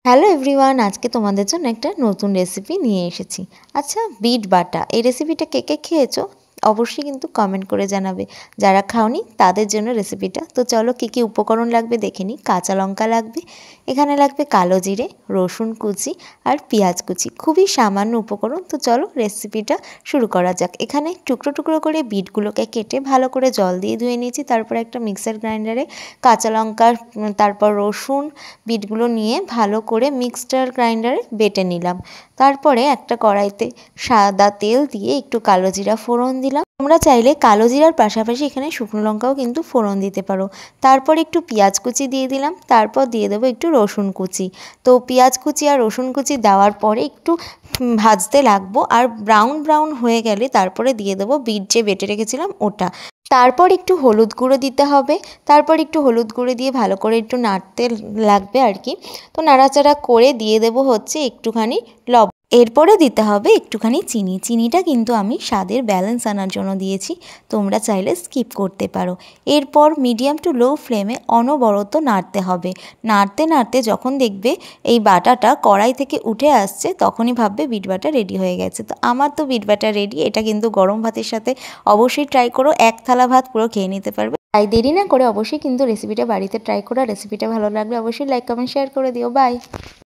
Hello everyone, আজকে তোমাদের জন্য একটা নতুন রেসিপি নিয়ে এসেছি। আচ্ছা, বিট বাটা এই রেসিপিটা কে কে খেয়েছো অবশ্যই কিন্তু কমেন্ট করে জানাবে। যারা খাওনি তাদের জন্য রেসিপিটা। তো চলো কী কী উপকরণ লাগবে দেখে নিই। কাঁচা লঙ্কা লাগবে, এখানে লাগবে কালো জিরে, রসুন কুচি আর পেঁয়াজ কুচি। খুবই সামান্য উপকরণ। তো চলো রেসিপিটা শুরু করা যাক। এখানে টুকরো টুকরো করে বিটগুলোকে কেটে ভালো করে জল দিয়ে ধুয়ে নিয়েছি। তারপর একটা মিক্সার গ্রাইন্ডারে কাঁচা লঙ্কা, তারপর রসুন, বিটগুলো নিয়ে ভালো করে মিক্সচার গ্রাইন্ডারে বেটে নিলাম। তারপরে একটা কড়াইতে সাদা তেল দিয়ে একটু কালো জিরা ফোড়ন দিলাম। তোমরা চাইলে কালো জিরার পাশাপাশি এখানে শুকনো লঙ্কাও কিন্তু ফোড়ন দিতে পারো। তারপর একটু পেঁয়াজ কুচি দিয়ে দিলাম, তারপর দিয়ে দেবো একটু রসুন কুচি। তো পেঁয়াজ কুচি আর রসুন কুচি দেওয়ার পরে একটু ভাজতে লাগবো, আর ব্রাউন ব্রাউন হয়ে গেলে তারপরে দিয়ে দেবো বিট যে বেটে রেখেছিলাম ওটা। তারপর একটু হলুদ গুঁড়ো দিতে হবে। তারপর একটু হলুদ গুঁড়ো দিয়ে ভালো করে একটু নাড়তে লাগবে আর কি। তো নাড়াচাড়া করে দিয়ে দেবো হচ্ছে একটুখানি লবণ। এরপরে দিতে হবে একটুখানি চিনি। চিনিটা কিন্তু আমি স্বাদের ব্যালেন্স আনার জন্য দিয়েছি, তোমরা চাইলে স্কিপ করতে পারো। এরপর মিডিয়াম টু লো ফ্লেমে অনবরত নাড়তে হবে। নাড়তে নাড়তে যখন দেখবে এই বাটাটা কড়াই থেকে উঠে আসছে, তখনই ভাববে বিট বাটা রেডি হয়ে গেছে। তো আমার তো বিট বাটা রেডি। এটা কিন্তু গরম ভাতের সাথে অবশ্যই ট্রাই করো, এক থালা ভাত পুরো খেয়ে নিতে পারবে। তাই দেরি না করে অবশ্যই কিন্তু রেসিপিটা বাড়িতে ট্রাই করো। রেসিপিটা ভালো লাগলে অবশ্যই লাইক কমেন্ট শেয়ার করে দিও। বাই।